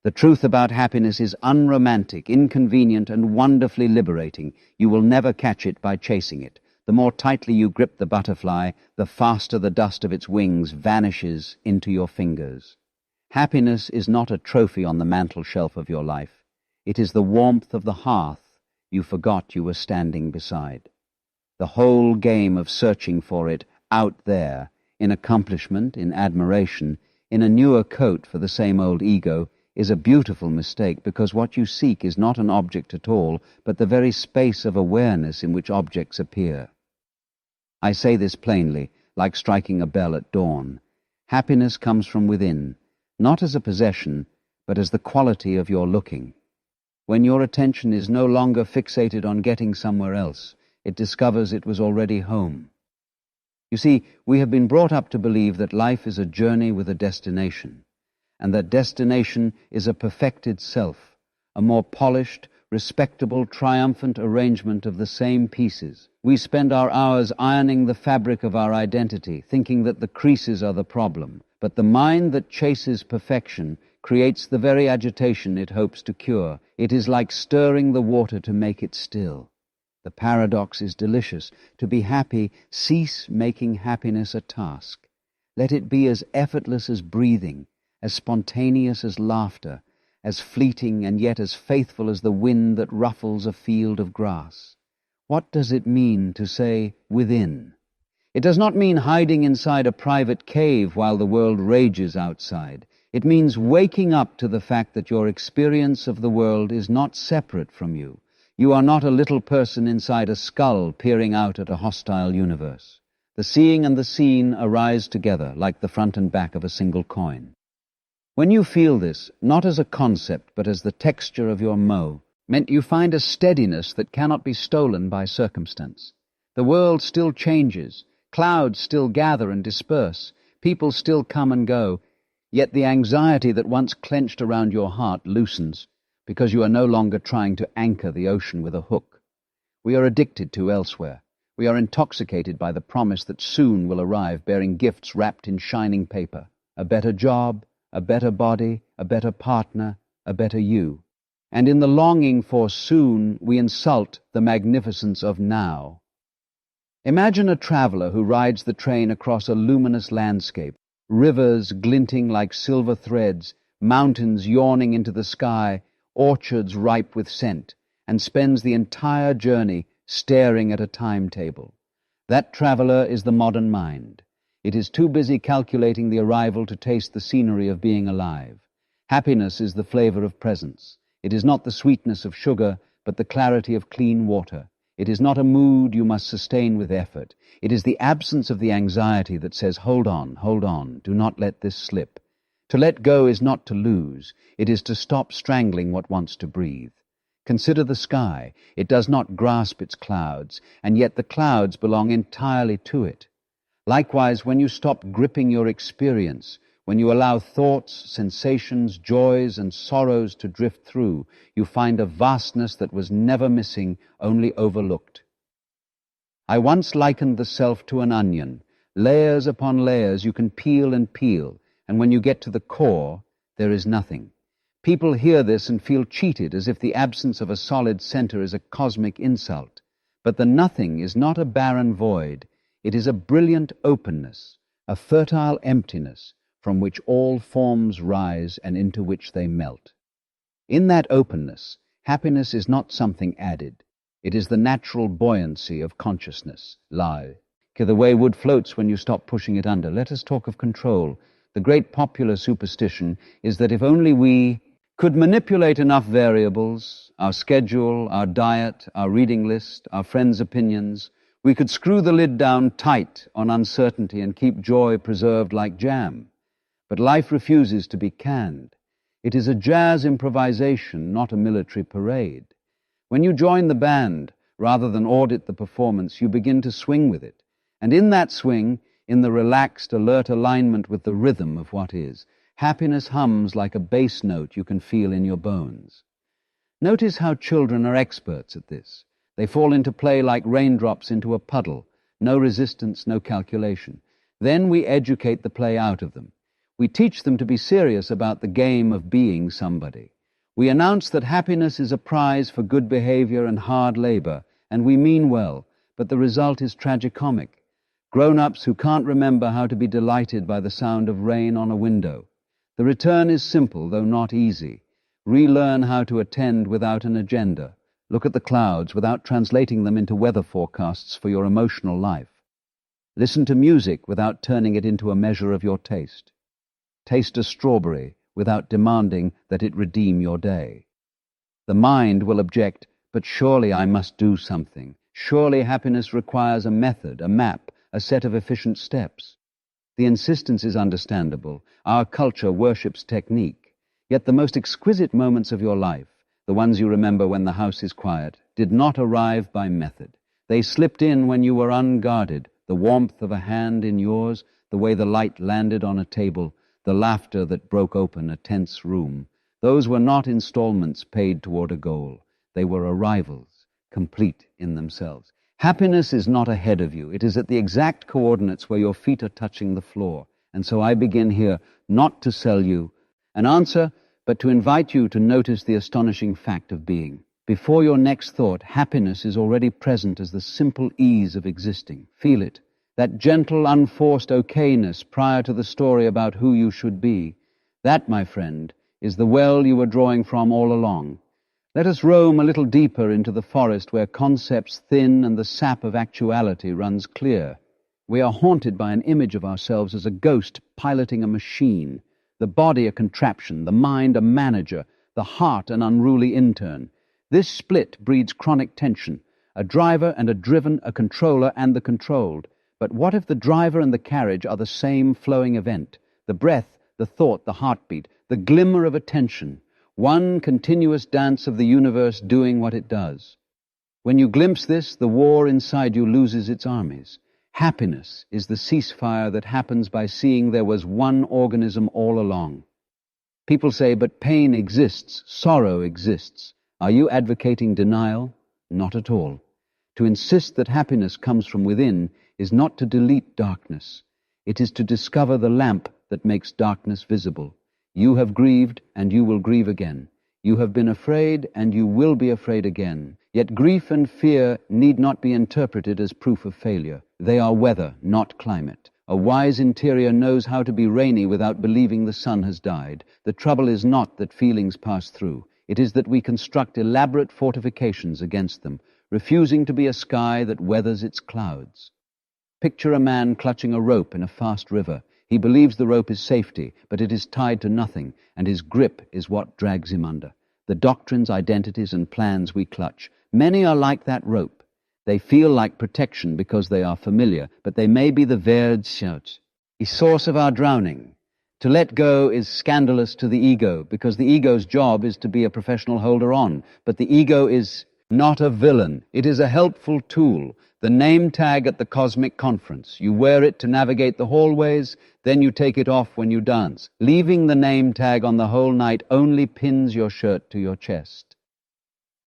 The truth about happiness is unromantic, inconvenient, and wonderfully liberating. You will never catch it by chasing it. The more tightly you grip the butterfly, the faster the dust of its wings vanishes into your fingers. Happiness is not a trophy on the mantel shelf of your life. It is the warmth of the hearth you forgot you were standing beside. The whole game of searching for it out there, in accomplishment, in admiration, in a newer coat for the same old ego, is a beautiful mistake, because what you seek is not an object at all, but the very space of awareness in which objects appear. I say this plainly, like striking a bell at dawn. Happiness comes from within, not as a possession, but as the quality of your looking. When your attention is no longer fixated on getting somewhere else, it discovers it was already home. You see, we have been brought up to believe that life is a journey with a destination, and that destination is a perfected self, a more polished, respectable, triumphant arrangement of the same pieces. We spend our hours ironing the fabric of our identity, thinking that the creases are the problem, but the mind that chases perfection creates the very agitation it hopes to cure. It is like stirring the water to make it still. The paradox is delicious. To be happy, cease making happiness a task. Let it be as effortless as breathing, as spontaneous as laughter, as fleeting and yet as faithful as the wind that ruffles a field of grass. What does it mean to say within? It does not mean hiding inside a private cave while the world rages outside. It means waking up to the fact that your experience of the world is not separate from you. You are not a little person inside a skull peering out at a hostile universe. The seeing and the seen arise together like the front and back of a single coin. When you feel this, not as a concept but as the texture of your mo, meant you find a steadiness that cannot be stolen by circumstance. The world still changes, clouds still gather and disperse, people still come and go, yet the anxiety that once clenched around your heart loosens, because you are no longer trying to anchor the ocean with a hook. We are addicted to elsewhere. We are intoxicated by the promise that soon will arrive bearing gifts wrapped in shining paper. A better job, a better body, a better partner, a better you. And in the longing for soon, we insult the magnificence of now. Imagine a traveler who rides the train across a luminous landscape, rivers glinting like silver threads, mountains yawning into the sky, orchards ripe with scent, and spends the entire journey staring at a timetable. That traveler is the modern mind. It is too busy calculating the arrival to taste the scenery of being alive. Happiness is the flavor of presence. It is not the sweetness of sugar, but the clarity of clean water. It is not a mood you must sustain with effort. It is the absence of the anxiety that says, hold on, do not let this slip. To let go is not to lose. It is to stop strangling what wants to breathe. Consider the sky. It does not grasp its clouds, and yet the clouds belong entirely to it. Likewise, when you stop gripping your experience, when you allow thoughts, sensations, joys, and sorrows to drift through, you find a vastness that was never missing, only overlooked. I once likened the self to an onion. Layers upon layers you can peel and peel, and when you get to the core, there is nothing. People hear this and feel cheated, as if the absence of a solid center is a cosmic insult. But the nothing is not a barren void. It is a brilliant openness, a fertile emptiness, from which all forms rise and into which they melt. In that openness, happiness is not something added. It is the natural buoyancy of consciousness, the way wood floats when you stop pushing it under. Let us talk of control. The great popular superstition is that if only we could manipulate enough variables, our schedule, our diet, our reading list, our friends' opinions, we could screw the lid down tight on uncertainty and keep joy preserved like jam. But life refuses to be canned. It is a jazz improvisation, not a military parade. When you join the band, rather than audit the performance, you begin to swing with it. And in that swing, in the relaxed, alert alignment with the rhythm of what is, happiness hums like a bass note you can feel in your bones. Notice how children are experts at this. They fall into play like raindrops into a puddle, no resistance, no calculation. Then we educate the play out of them. We teach them to be serious about the game of being somebody. We announce that happiness is a prize for good behavior and hard labor, and we mean well, but the result is tragicomic. Grown-ups who can't remember how to be delighted by the sound of rain on a window. The return is simple, though not easy. Relearn how to attend without an agenda. Look at the clouds without translating them into weather forecasts for your emotional life. Listen to music without turning it into a measure of your taste. Taste a strawberry without demanding that it redeem your day. The mind will object, but surely I must do something. Surely happiness requires a method, a map, a set of efficient steps. The insistence is understandable. Our culture worships technique. Yet the most exquisite moments of your life, the ones you remember when the house is quiet, did not arrive by method. They slipped in when you were unguarded, the warmth of a hand in yours, the way the light landed on a table, the laughter that broke open a tense room. Those were not installments paid toward a goal. They were arrivals, complete in themselves. Happiness is not ahead of you. It is at the exact coordinates where your feet are touching the floor. And so I begin here not to sell you an answer, but to invite you to notice the astonishing fact of being. Before your next thought, happiness is already present as the simple ease of existing. Feel it, that gentle, unforced okayness prior to the story about who you should be. That, my friend, is the well you were drawing from all along. Let us roam a little deeper into the forest where concepts thin and the sap of actuality runs clear. We are haunted by an image of ourselves as a ghost piloting a machine, the body a contraption, the mind a manager, the heart an unruly intern. This split breeds chronic tension, a driver and a driven, a controller and the controlled. But what if the driver and the carriage are the same flowing event, the breath, the thought, the heartbeat, the glimmer of attention, one continuous dance of the universe doing what it does? When you glimpse this, the war inside you loses its armies. Happiness is the ceasefire that happens by seeing there was one organism all along. People say, but pain exists, sorrow exists. Are you advocating denial? Not at all. To insist that happiness comes from within is not to delete darkness. It is to discover the lamp that makes darkness visible. You have grieved, and you will grieve again. You have been afraid, and you will be afraid again. Yet grief and fear need not be interpreted as proof of failure. They are weather, not climate. A wise interior knows how to be rainy without believing the sun has died. The trouble is not that feelings pass through. It is that we construct elaborate fortifications against them, refusing to be a sky that weathers its clouds. Picture a man clutching a rope in a fast river. He believes the rope is safety, but it is tied to nothing, and his grip is what drags him under. The doctrines, identities, and plans we clutch. Many are like that rope. They feel like protection because they are familiar, but they may be the Verdschaut, the source of our drowning. To let go is scandalous to the ego, because the ego's job is to be a professional holder-on, but the ego is not a villain. It is a helpful tool, the name tag at the cosmic conference. You wear it to navigate the hallways, then you take it off when you dance. Leaving the name tag on the whole night only pins your shirt to your chest.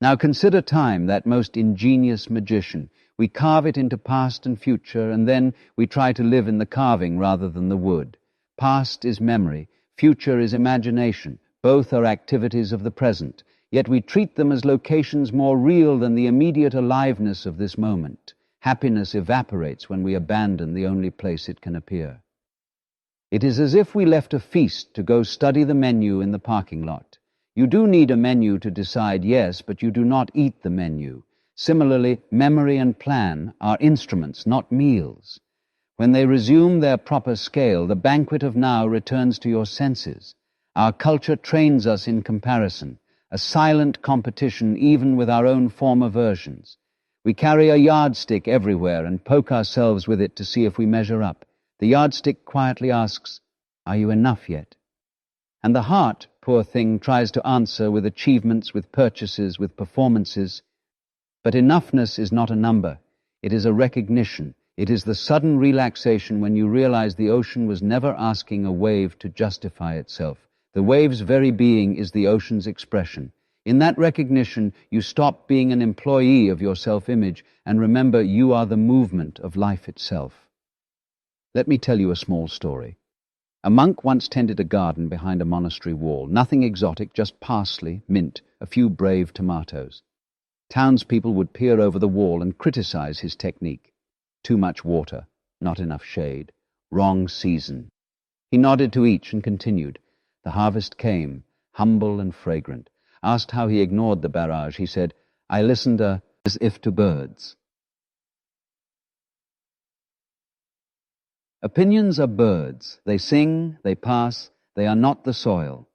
Now consider time, that most ingenious magician. We carve it into past and future, and then we try to live in the carving rather than the wood. Past is memory, future is imagination. Both are activities of the present, yet we treat them as locations more real than the immediate aliveness of this moment. Happiness evaporates when we abandon the only place it can appear. It is as if we left a feast to go study the menu in the parking lot. You do need a menu to decide, yes, but you do not eat the menu. Similarly, memory and plan are instruments, not meals. When they resume their proper scale, the banquet of now returns to your senses. Our culture trains us in comparison, a silent competition even with our own former versions. We carry a yardstick everywhere and poke ourselves with it to see if we measure up. The yardstick quietly asks, "Are you enough yet?" And the heart, poor thing, tries to answer with achievements, with purchases, with performances. But enoughness is not a number. It is a recognition. It is the sudden relaxation when you realize the ocean was never asking a wave to justify itself. The wave's very being is the ocean's expression. In that recognition, you stop being an employee of your self-image and remember you are the movement of life itself. Let me tell you a small story. A monk once tended a garden behind a monastery wall. Nothing exotic, just parsley, mint, a few brave tomatoes. Townspeople would peer over the wall and criticize his technique. Too much water, not enough shade, wrong season. He nodded to each and continued. The harvest came, humble and fragrant. Asked how he ignored the barrage, he said, "I listened as if to birds." Opinions are birds. They sing, they pass, they are not the soil.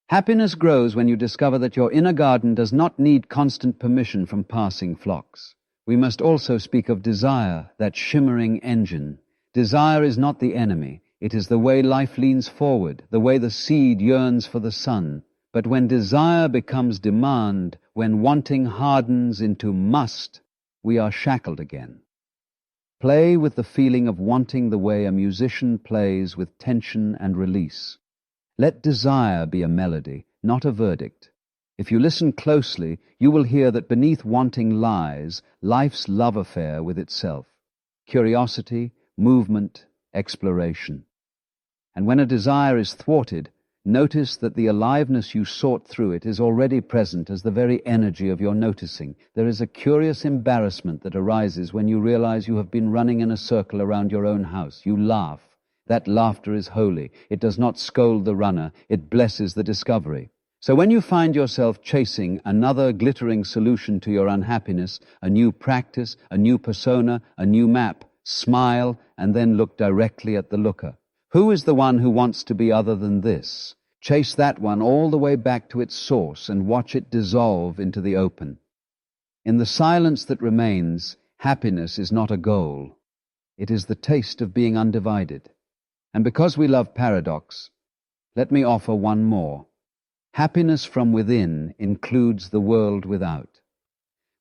Happiness grows when you discover that your inner garden does not need constant permission from passing flocks. We must also speak of desire, that shimmering engine. Desire is not the enemy. It is the way life leans forward, the way the seed yearns for the sun. But when desire becomes demand, when wanting hardens into must, we are shackled again. Play with the feeling of wanting the way a musician plays with tension and release. Let desire be a melody, not a verdict. If you listen closely, you will hear that beneath wanting lies life's love affair with itself. Curiosity, movement, exploration. And when a desire is thwarted, notice that the aliveness you sought through it is already present as the very energy of your noticing. There is a curious embarrassment that arises when you realize you have been running in a circle around your own house. You laugh. That laughter is holy. It does not scold the runner. It blesses the discovery. So when you find yourself chasing another glittering solution to your unhappiness, a new practice, a new persona, a new map, smile and then look directly at the looker. Who is the one who wants to be other than this? Chase that one all the way back to its source and watch it dissolve into the open. In the silence that remains, happiness is not a goal. It is the taste of being undivided. And because we love paradox, let me offer one more. Happiness from within includes the world without.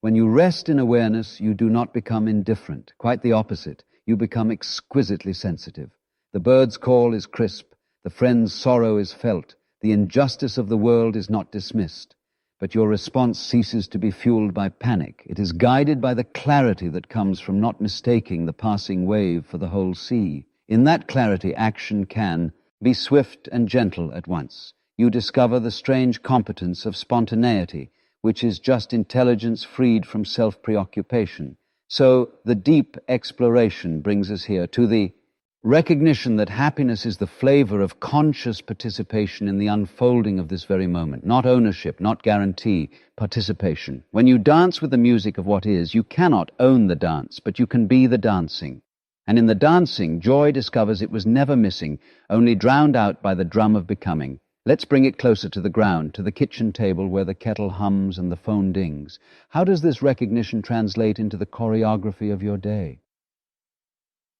When you rest in awareness, you do not become indifferent. Quite the opposite. You become exquisitely sensitive. The bird's call is crisp, the friend's sorrow is felt, the injustice of the world is not dismissed. But your response ceases to be fueled by panic. It is guided by the clarity that comes from not mistaking the passing wave for the whole sea. In that clarity, action can be swift and gentle at once. You discover the strange competence of spontaneity, which is just intelligence freed from self-preoccupation. So the deep exploration brings us here to the recognition that happiness is the flavor of conscious participation in the unfolding of this very moment. Not ownership, not guarantee, participation. When you dance with the music of what is, you cannot own the dance, but you can be the dancing. And in the dancing, joy discovers it was never missing, only drowned out by the drum of becoming. Let's bring it closer to the ground, to the kitchen table where the kettle hums and the phone dings. How does this recognition translate into the choreography of your day?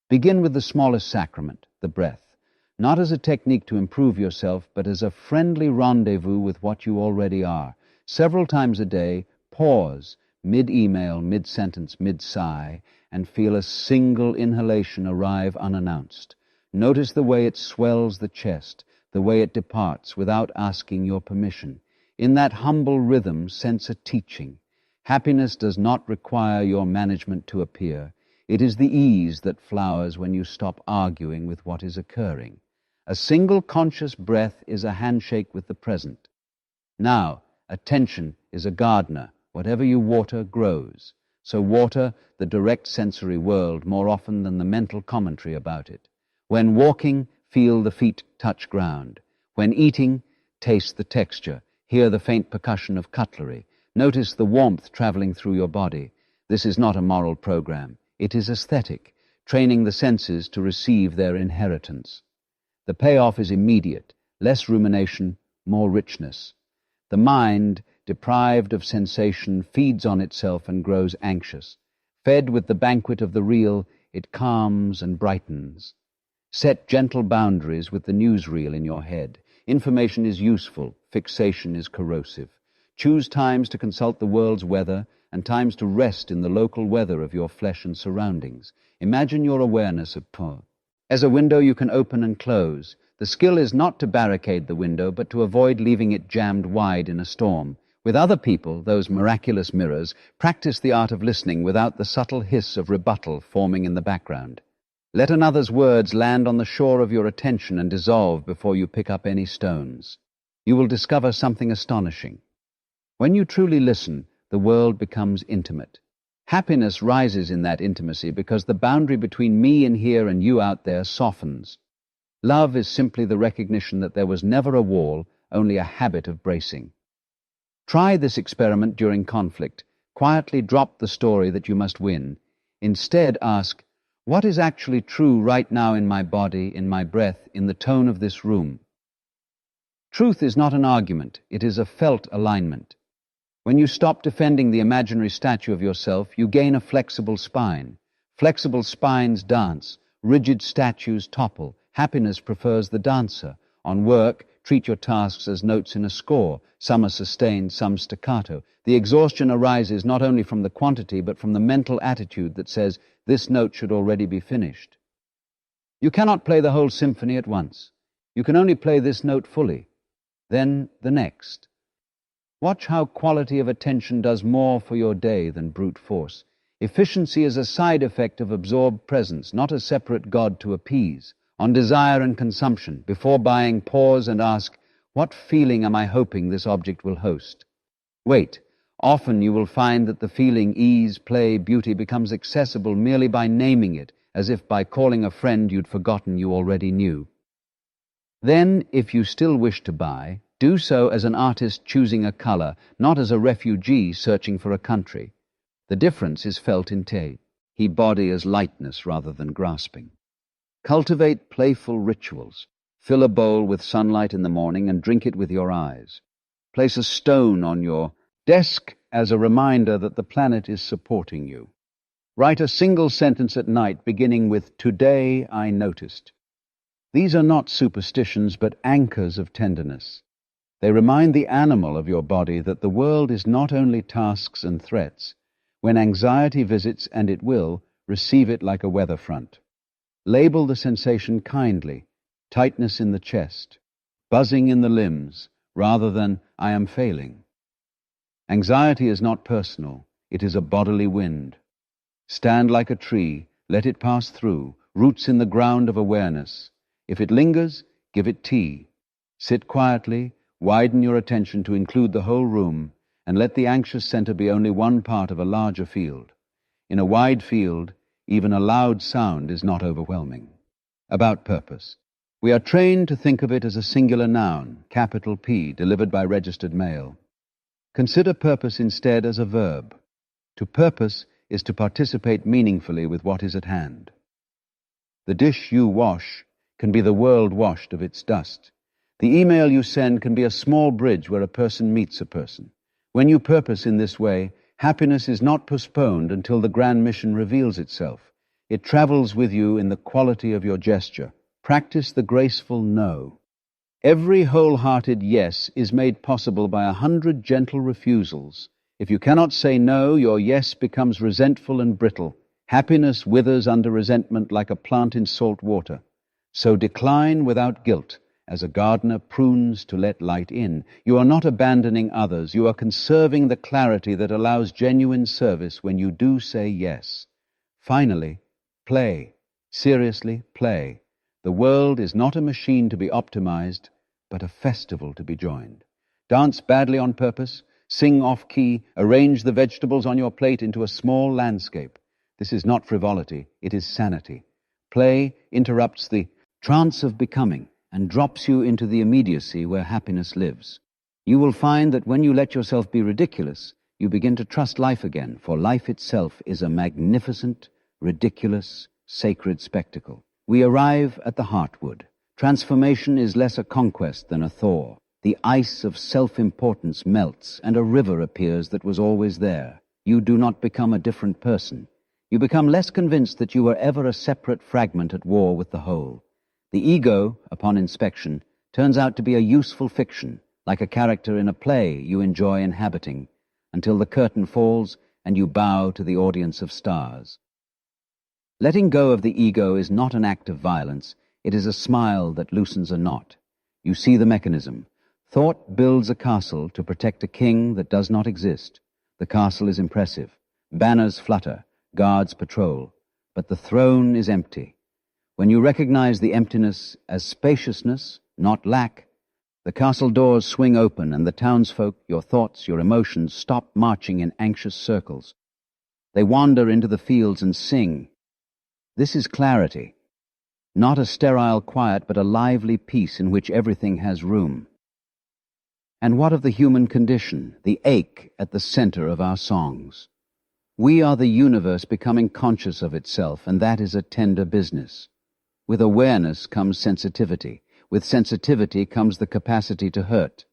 Begin with the smallest sacrament, the breath, not as a technique to improve yourself, but as a friendly rendezvous with what you already are. Several times a day, pause, mid-email, mid-sentence, mid-sigh, and feel a single inhalation arrive unannounced. Notice the way it swells the chest, the way it departs without asking your permission. In that humble rhythm, sense a teaching. Happiness does not require your management to appear. It is the ease that flowers when you stop arguing with what is occurring. A single conscious breath is a handshake with the present. Now, attention is a gardener. Whatever you water grows. So water the direct sensory world more often than the mental commentary about it. When walking, feel the feet touch ground. When eating, taste the texture. Hear the faint percussion of cutlery. Notice the warmth traveling through your body. This is not a moral program. It is aesthetic, training the senses to receive their inheritance. The payoff is immediate, less rumination, more richness. The mind, deprived of sensation, feeds on itself and grows anxious. Fed with the banquet of the real, it calms and brightens. Set gentle boundaries with the newsreel in your head. Information is useful, fixation is corrosive. Choose times to consult the world's weather and times to rest in the local weather of your flesh and surroundings. Imagine your awareness of Po. As a window you can open and close. The skill is not to barricade the window, but to avoid leaving it jammed wide in a storm. With other people, those miraculous mirrors, practice the art of listening without the subtle hiss of rebuttal forming in the background. Let another's words land on the shore of your attention and dissolve before you pick up any stones. You will discover something astonishing. When you truly listen, the world becomes intimate. Happiness rises in that intimacy because the boundary between me in here and you out there softens. Love is simply the recognition that there was never a wall, only a habit of bracing. Try this experiment during conflict. Quietly drop the story that you must win. Instead, ask, what is actually true right now in my body, in my breath, in the tone of this room? Truth is not an argument, it is a felt alignment. When you stop defending the imaginary statue of yourself, you gain a flexible spine. Flexible spines dance, rigid statues topple. Happiness prefers the dancer. On work, treat your tasks as notes in a score. Some are sustained, some staccato. The exhaustion arises not only from the quantity, but from the mental attitude that says, this note should already be finished. You cannot play the whole symphony at once. You can only play this note fully, then the next. Watch how quality of attention does more for your day than brute force. Efficiency is a side effect of absorbed presence, not a separate god to appease. On desire and consumption, before buying, pause and ask, what feeling am I hoping this object will host? Wait. Often you will find that the feeling ease, play, beauty becomes accessible merely by naming it, as if by calling a friend you'd forgotten you already knew. Then, if you still wish to buy, do so as an artist choosing a color, not as a refugee searching for a country. The difference is felt in Te. He body as lightness rather than grasping. Cultivate playful rituals. Fill a bowl with sunlight in the morning and drink it with your eyes. Place a stone on your desk as a reminder that the planet is supporting you. Write a single sentence at night beginning with, "Today I noticed." These are not superstitions but anchors of tenderness. They remind the animal of your body that the world is not only tasks and threats. When anxiety visits, and it will, receive it like a weather front. Label the sensation kindly, tightness in the chest, buzzing in the limbs, rather than, I am failing. Anxiety is not personal, it is a bodily wind. Stand like a tree, let it pass through, roots in the ground of awareness. If it lingers, give it tea. Sit quietly, widen your attention to include the whole room, and let the anxious center be only one part of a larger field. In a wide field, even a loud sound is not overwhelming. About purpose. We are trained to think of it as a singular noun, capital P, delivered by registered mail. Consider purpose instead as a verb. To purpose is to participate meaningfully with what is at hand. The dish you wash can be the world washed of its dust. The email you send can be a small bridge where a person meets a person. When you purpose in this way, happiness is not postponed until the grand mission reveals itself. It travels with you in the quality of your gesture. Practice the graceful no. Every wholehearted yes is made possible by 100 gentle refusals. If you cannot say no, your yes becomes resentful and brittle. Happiness withers under resentment like a plant in salt water. So decline without guilt, as a gardener prunes to let light in. You are not abandoning others. You are conserving the clarity that allows genuine service when you do say yes. Finally, play. Seriously, play. The world is not a machine to be optimized, but a festival to be joined. Dance badly on purpose, sing off-key, arrange the vegetables on your plate into a small landscape. This is not frivolity, it is sanity. Play interrupts the trance of becoming and drops you into the immediacy where happiness lives. You will find that when you let yourself be ridiculous, you begin to trust life again, for life itself is a magnificent, ridiculous, sacred spectacle. We arrive at the heartwood. Transformation is less a conquest than a thaw. The ice of self-importance melts, and a river appears that was always there. You do not become a different person. You become less convinced that you were ever a separate fragment at war with the whole. The ego, upon inspection, turns out to be a useful fiction, like a character in a play you enjoy inhabiting, until the curtain falls and you bow to the audience of stars. Letting go of the ego is not an act of violence. It is a smile that loosens a knot. You see the mechanism. Thought builds a castle to protect a king that does not exist. The castle is impressive. Banners flutter, guards patrol. But the throne is empty. When you recognize the emptiness as spaciousness, not lack, the castle doors swing open and the townsfolk, your thoughts, your emotions, stop marching in anxious circles. They wander into the fields and sing. This is clarity, not a sterile quiet, but a lively peace in which everything has room. And what of the human condition, the ache at the center of our songs? We are the universe becoming conscious of itself, and that is a tender business. With awareness comes sensitivity. With sensitivity comes the capacity to hurt.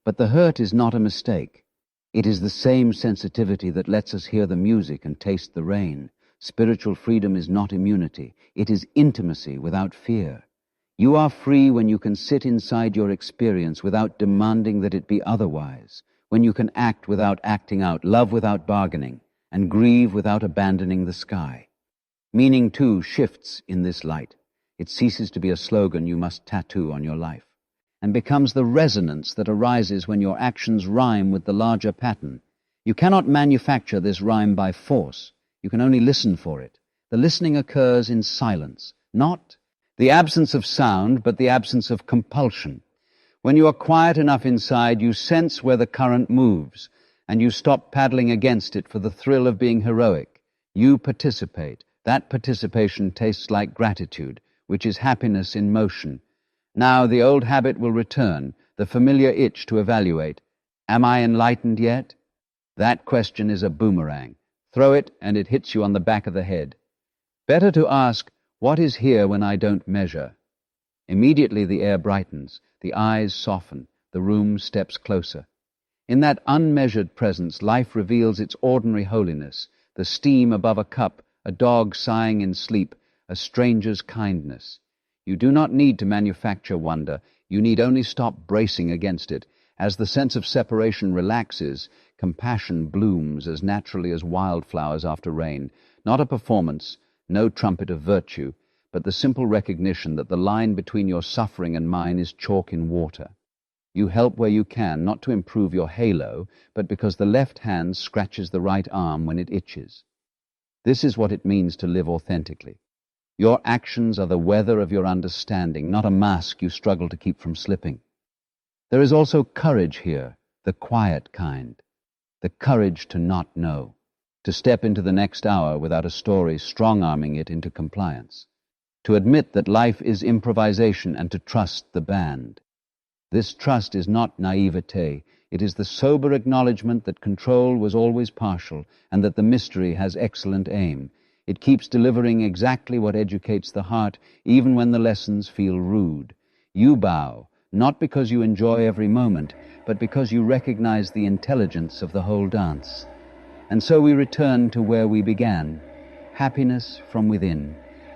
But the hurt is not a mistake. It is the same sensitivity that lets us hear the music and taste the rain. Spiritual freedom is not immunity. It is intimacy without fear. You are free when you can sit inside your experience without demanding that it be otherwise, when you can act without acting out, love without bargaining, and grieve without abandoning the sky. Meaning, too, shifts in this light. It ceases to be a slogan you must tattoo on your life, and becomes the resonance that arises when your actions rhyme with the larger pattern. You cannot manufacture this rhyme by force. You can only listen for it. The listening occurs in silence, not the absence of sound, but the absence of compulsion. When you are quiet enough inside, you sense where the current moves, and you stop paddling against it for the thrill of being heroic. You participate. That participation tastes like gratitude, which is happiness in motion. Now the old habit will return, the familiar itch to evaluate. Am I enlightened yet? That question is a boomerang. Throw it, and it hits you on the back of the head. Better to ask, what is here when I don't measure? Immediately the air brightens, the eyes soften, the room steps closer. In that unmeasured presence, life reveals its ordinary holiness, the steam above a cup, a dog sighing in sleep, a stranger's kindness. You do not need to manufacture wonder. You need only stop bracing against it. As the sense of separation relaxes, compassion blooms as naturally as wildflowers after rain. Not a performance, no trumpet of virtue, but the simple recognition that the line between your suffering and mine is chalk in water. You help where you can, not to improve your halo, but because the left hand scratches the right arm when it itches. This is what it means to live authentically. Your actions are the weather of your understanding, not a mask you struggle to keep from slipping. There is also courage here, the quiet kind, the courage to not know, to step into the next hour without a story strong-arming it into compliance, to admit that life is improvisation and to trust the band. This trust is not naivete. It is the sober acknowledgement that control was always partial and that the mystery has excellent aim. It keeps delivering exactly what educates the heart, even when the lessons feel rude. You bow, not because you enjoy every moment, but because you recognize the intelligence of the whole dance. And so we return to where we began. Happiness from within.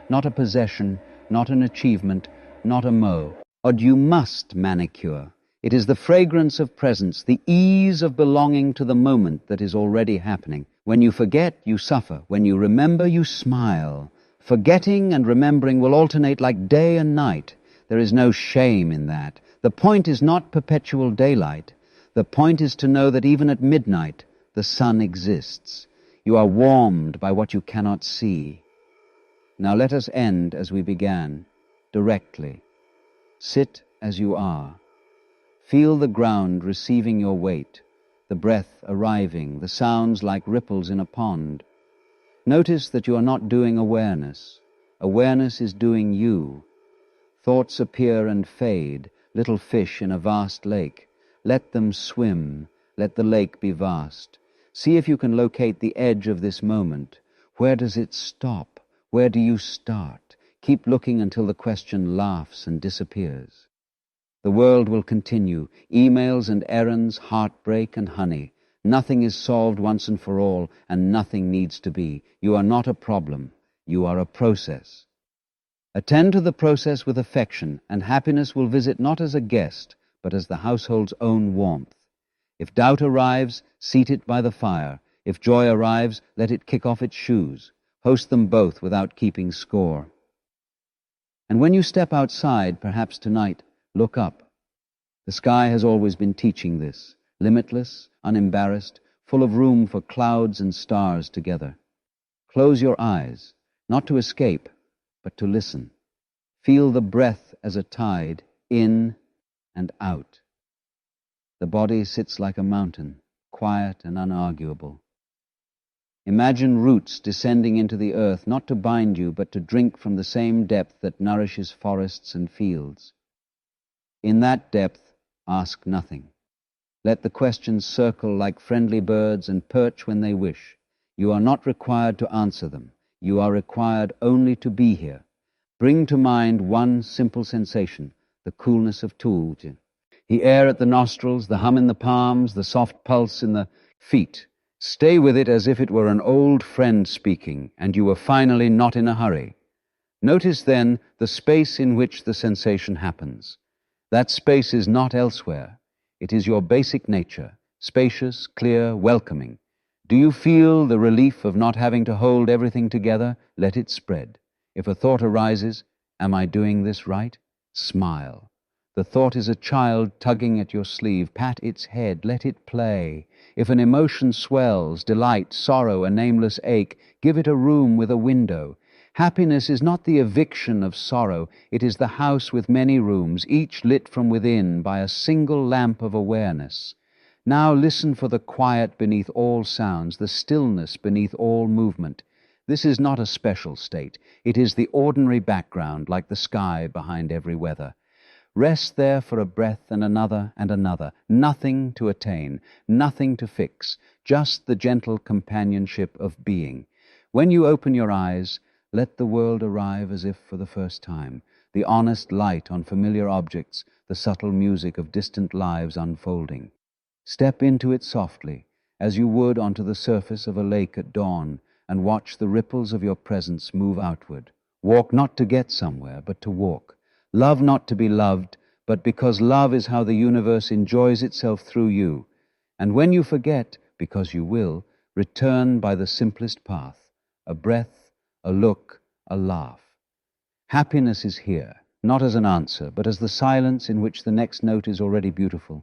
Not a possession, not an achievement, not a mot. Or you must manicure. It is the fragrance of presence, the ease of belonging to the moment that is already happening. When you forget, you suffer. When you remember, you smile. Forgetting and remembering will alternate like day and night. There is no shame in that. The point is not perpetual daylight. The point is to know that even at midnight, the sun exists. You are warmed by what you cannot see. Now let us end as we began, directly. Sit as you are. Feel the ground receiving your weight, the breath arriving, the sounds like ripples in a pond. Notice that you are not doing awareness. Awareness is doing you. Thoughts appear and fade, little fish in a vast lake. Let them swim. Let the lake be vast. See if you can locate the edge of this moment. Where does it stop? Where do you start? Keep looking until the question laughs and disappears. The world will continue. Emails and errands, heartbreak and honey. Nothing is solved once and for all, and nothing needs to be. You are not a problem. You are a process. Attend to the process with affection, and happiness will visit not as a guest, but as the household's own warmth. If doubt arrives, seat it by the fire. If joy arrives, let it kick off its shoes. Host them both without keeping score. And when you step outside, perhaps tonight, look up. The sky has always been teaching this, limitless, unembarrassed, full of room for clouds and stars together. Close your eyes, not to escape, but to listen. Feel the breath as a tide, in and out. The body sits like a mountain, quiet and unarguable. Imagine roots descending into the earth, not to bind you, but to drink from the same depth that nourishes forests and fields. In that depth, ask nothing. Let the questions circle like friendly birds and perch when they wish. You are not required to answer them. You are required only to be here. Bring to mind one simple sensation, the coolness of Tulj. The air at the nostrils, the hum in the palms, the soft pulse in the feet. Stay with it as if it were an old friend speaking, and you were finally not in a hurry. Notice then the space in which the sensation happens. That space is not elsewhere. It is your basic nature, spacious, clear, welcoming. Do you feel the relief of not having to hold everything together? Let it spread. If a thought arises, am I doing this right? Smile. The thought is a child tugging at your sleeve. Pat its head, let it play. If an emotion swells, delight, sorrow, a nameless ache, give it a room with a window. Happiness is not the eviction of sorrow. It is the house with many rooms, each lit from within by a single lamp of awareness. Now listen for the quiet beneath all sounds, the stillness beneath all movement. This is not a special state. It is the ordinary background, like the sky behind every weather. Rest there for a breath and another and another. Nothing to attain, nothing to fix, just the gentle companionship of being. When you open your eyes, let the world arrive as if for the first time, the honest light on familiar objects, the subtle music of distant lives unfolding. Step into it softly, as you would onto the surface of a lake at dawn, and watch the ripples of your presence move outward. Walk not to get somewhere, but to walk. Love not to be loved, but because love is how the universe enjoys itself through you. And when you forget, because you will, return by the simplest path, a breath, a look, a laugh. Happiness is here, not as an answer, but as the silence in which the next note is already beautiful.